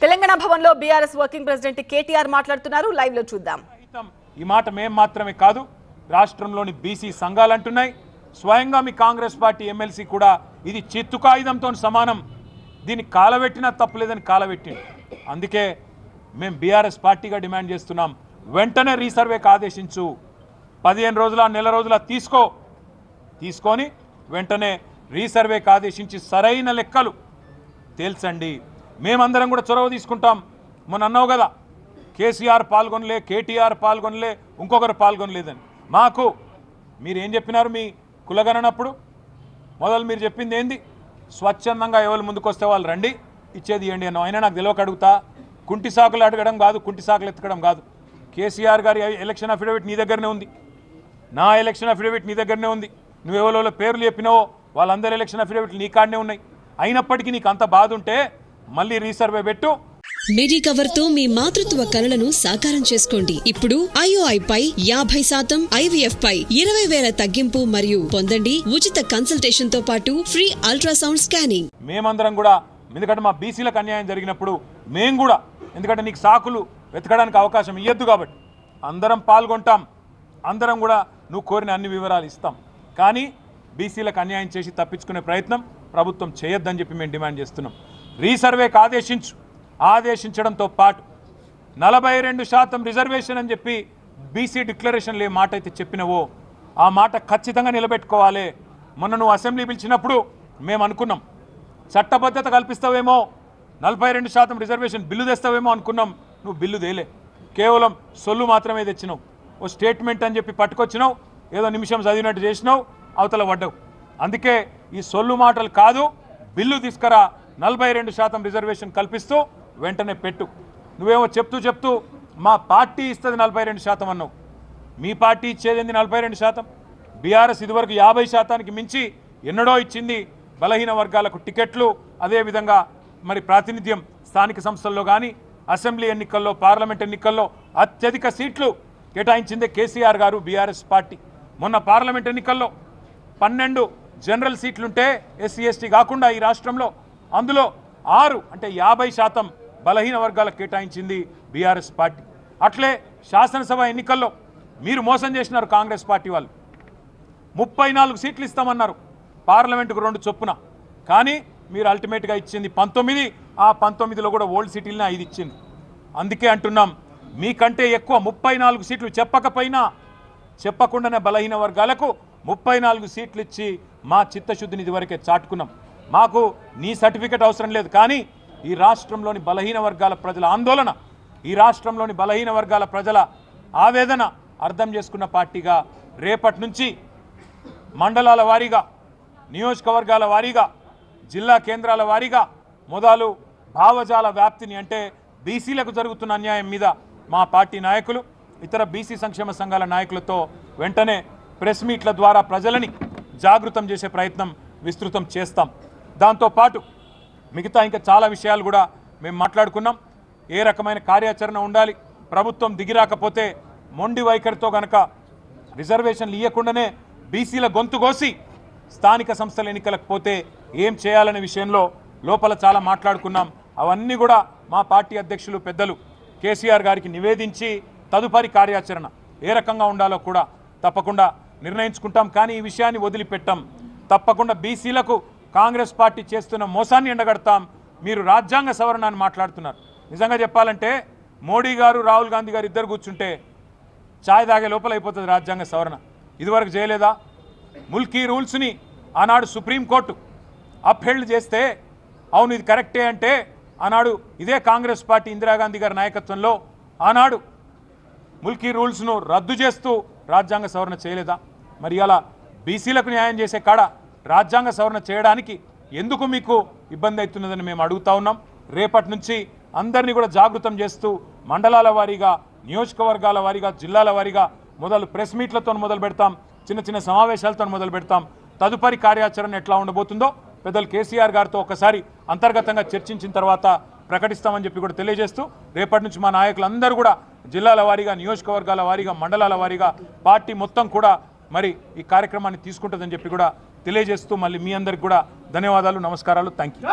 తెలంగాణ భవన్లో BRS working president KTR మాట్లాడుతున్నారు. Live లో చూద్దాం. ఈ మాట మేము మాత్రమే కాదు, రాష్ట్రంలోని బీసీ సంఘాలు అంటున్నాయి. స్వయంగా మీ కాంగ్రెస్ పార్టీ ఎమ్మెల్సీ కూడా ఇది చిత్తు కాగితంతో సమానం, దీన్ని కాలబెట్టినా తప్పులేదని కాలబెట్టింది. అందుకే మేము బీఆర్ఎస్ పార్టీగా డిమాండ్ చేస్తున్నాం, వెంటనే రీసర్వేకి ఆదేశించు. 15 రోజుల నెల రోజుల తీసుకొని వెంటనే రీసర్వేకి ఆదేశించి సరైన లెక్కలు తేల్చండి. మేమందరం కూడా చొరవ తీసుకుంటాం. మొన్న అన్నావు కదా, కేసీఆర్ పాల్గొనలే, కేటీఆర్ పాల్గొనలే, ఇంకొకరు పాల్గొనలేదని. మాకు మీరేం చెప్పినారు మీ కులగణనప్పుడు? మొదలు మీరు చెప్పింది ఏంది? స్వచ్ఛందంగా ఎవరు ముందుకు వస్తే వాళ్ళు రండి, ఇచ్చేది ఇవ్వండి అన్నావు. అయినా నాకు తెలియక అడుగుతా, కుంటి సాకులు అడగడం కాదు, కుంటి సాకులు ఎత్తకడం కాదు. కేసీఆర్ గారి ఎలక్షన్ అఫిడవిట్ నీ దగ్గరనే ఉంది, నా ఎలక్షన్ అఫిడవిట్ నీ దగ్గరనే ఉంది. నువ్వెవరో పేర్లు చెప్పినావో వాళ్ళందరి ఎలక్షన్ అఫిడవిట్లు నీ కాడనే ఉన్నాయి. అయినప్పటికీ నీకు అంత బాధ ఉంటే మళ్ళీ రీసర్వే పెట్టు. మెడికవర్ తో మీ మాతృత్వ కలలను సాకారం చేసుకోండి. ఇప్పుడు IOI పై 50%, IVF పై 20,000 తగ్గింపు మరియు పొందండి ఉచిత కన్సల్టేషన్ తో పాటు ఫ్రీ అల్ట్రాసౌండ్ స్కానింగ్. మేమందరం కూడా, ఎందుకంటే మా బీసీలకు అన్యాయం జరిగినప్పుడు మేము కూడా, ఎందుకంటే నీకు సాకులు వెతకడానికి అవకాశం ఇవ్వద్దు కాబట్టి అందరం పాల్గొంటాం. అందరం కూడా నువ్వు కోరిన అన్ని వివరాలు ఇస్తాం. కానీ బీసీలకు అన్యాయం చేసి తప్పించుకునే ప్రయత్నం ప్రభుత్వం చేయొద్దని చెప్పి మేము డిమాండ్ చేస్తున్నాం. రీసర్వేకి ఆదేశించడంతో పాటు 42% రిజర్వేషన్ అని చెప్పి బీసీ డిక్లరేషన్లో ఏ మాట అయితే చెప్పినవో ఆ మాట ఖచ్చితంగా నిలబెట్టుకోవాలి. మొన్న నువ్వు అసెంబ్లీ పిలిచినప్పుడు మేము అనుకున్నాం, చట్టబద్ధత కల్పిస్తావేమో, 42% రిజర్వేషన్ బిల్లు తెస్తావేమో అనుకున్నాం. నువ్వు బిల్లు తేలే, కేవలం సొల్లు మాత్రమే తెచ్చినావు. ఓ స్టేట్మెంట్ అని చెప్పి పట్టుకొచ్చినావు, ఏదో నిమిషం చదివినట్టు చేసినావు, అవతల పడ్డావు. అందుకే ఈ సొల్లు మాటలు కాదు, బిల్లు తీసుకురా, 42% రిజర్వేషన్ కల్పిస్తూ వెంటనే పెట్టు. నువ్వేమో చెప్తూ మా పార్టీ ఇస్తుంది 42% అన్నావు. మీ పార్టీ ఇచ్చేది 42%? బీఆర్ఎస్ ఇదివరకు 50%కి మించి ఎన్నడో ఇచ్చింది. బలహీన వర్గాలకు టికెట్లు, అదేవిధంగా మరి ప్రాతినిధ్యం స్థానిక సంస్థల్లో కానీ అసెంబ్లీ ఎన్నికల్లో, పార్లమెంట్ ఎన్నికల్లో అత్యధిక సీట్లు కేటాయించిందే కేసీఆర్ గారు, బీఆర్ఎస్ పార్టీ. మొన్న పార్లమెంట్ ఎన్నికల్లో 12 జనరల్ సీట్లుంటే ఎస్సీ ఎస్టీ కాకుండా ఈ రాష్ట్రంలో, అందులో 6 అంటే 50% బలహీన వర్గాలకు కేటాయించింది బీఆర్ఎస్ పార్టీ. అట్లే శాసనసభ ఎన్నికల్లో మీరు మోసం చేసినారు కాంగ్రెస్ పార్టీ వాళ్ళు. 34 సీట్లు ఇస్తామన్నారు, పార్లమెంటుకు 2 చొప్పున. కానీ మీరు అల్టిమేట్గా ఇచ్చింది 19. ఆ 19లో కూడా ఓల్డ్ సిటీలని 5 ఇచ్చింది. అందుకే అంటున్నాం, మీకంటే ఎక్కువ 34 సీట్లు చెప్పకుండానే బలహీన వర్గాలకు 34 సీట్లు ఇచ్చి మా చిత్తశుద్ధిని ఇదివరకే చాటుకున్నాం. మాకు నీ సర్టిఫికెట్ అవసరం లేదు. కానీ ఈ రాష్ట్రంలోని బలహీన వర్గాల ప్రజల ఆందోళన, ఈ రాష్ట్రంలోని బలహీన వర్గాల ప్రజల ఆవేదన అర్థం చేసుకున్న పార్టీగా రేపటి నుంచి మండలాల వారీగా, నియోజకవర్గాల వారీగా, జిల్లా కేంద్రాల వారీగా మొదలు భావజాల వ్యాప్తిని, అంటే బీసీలకు జరుగుతున్న అన్యాయం మీద మా పార్టీ నాయకులు, ఇతర బీసీ సంక్షేమ సంఘాల నాయకులతో వెంటనే ప్రెస్ మీట్ల ద్వారా ప్రజలని జాగృతం చేసే ప్రయత్నం విస్తృతం చేస్తాం. దాంతోపాటు మిగతా ఇంకా చాలా విషయాలు కూడా మేము మాట్లాడుకున్నాం. ఏ రకమైన కార్యాచరణ ఉండాలి, ప్రభుత్వం దిగిరాకపోతే మొండి వైఖరితో గనక రిజర్వేషన్లు ఇవ్వకుండానే బీసీల గొంతు కోసి స్థానిక సంస్థల ఎన్నికలకు పోతే ఏం చేయాలనే విషయంలో లోపల చాలా మాట్లాడుకున్నాం. అవన్నీ కూడా మా పార్టీ అధ్యక్షులు పెద్దలు కేసీఆర్ గారికి నివేదించి తదుపరి కార్యాచరణ ఏ రకంగా ఉండాలో కూడా తప్పకుండా నిర్ణయించుకుంటాం. కానీ ఈ విషయాన్ని వదిలిపెట్టాం. తప్పకుండా బీసీలకు కాంగ్రెస్ పార్టీ చేస్తున్న మోసాన్ని ఎండగడతాం. మీరు రాజ్యాంగ సవరణ అని మాట్లాడుతున్నారు. నిజంగా చెప్పాలంటే మోడీ గారు, రాహుల్ గాంధీ గారు ఇద్దరు కూర్చుంటే ఛాయ్ తాగే లోపల అయిపోతుంది రాజ్యాంగ సవరణ. ఇదివరకు చేయలేదా? ముల్కీ రూల్స్ని ఆనాడు సుప్రీంకోర్టు అప్హెల్డ్ చేస్తే అవును ఇది కరెక్టే అంటే ఆనాడు ఇదే కాంగ్రెస్ పార్టీ ఇందిరాగాంధీ గారి నాయకత్వంలో ఆనాడు ముల్కీ రూల్స్ను రద్దు చేస్తూ రాజ్యాంగ సవరణ చేయలేదా? మరి అలా బీసీలకు న్యాయం చేసే కాడ రాజ్యాంగ సవరణ చేయడానికి ఎందుకు మీకు ఇబ్బంది అవుతున్నదని మేము అడుగుతా ఉన్నాం. రేపటి నుంచి అందరినీ కూడా జాగృతం చేస్తూ మండలాల వారీగా, నియోజకవర్గాల వారీగా, జిల్లాల వారీగా మొదలు ప్రెస్ మీట్లతో మొదలు పెడతాం, చిన్న సమావేశాలతో మొదలు పెడతాం. తదుపరి కార్యాచరణ ఎట్లా ఉండబోతుందో పెద్దలు కేసీఆర్ గారితో ఒకసారి అంతర్గతంగా చర్చించిన తర్వాత ప్రకటిస్తామని చెప్పి కూడా తెలియజేస్తూ, రేపటి నుంచి మా నాయకులందరూ కూడా జిల్లాల వారీగా, నియోజకవర్గాల వారీగా, మండలాల వారీగా పార్టీ మొత్తం కూడా మరి ఈ కార్యక్రమాన్ని తీసుకుంటుందని చెప్పి కూడా తెలియజేస్తూ మళ్ళీ మీ అందరికి కూడా ధన్యవాదాలు, నమస్కారాలు, థ్యాంక్ యూ.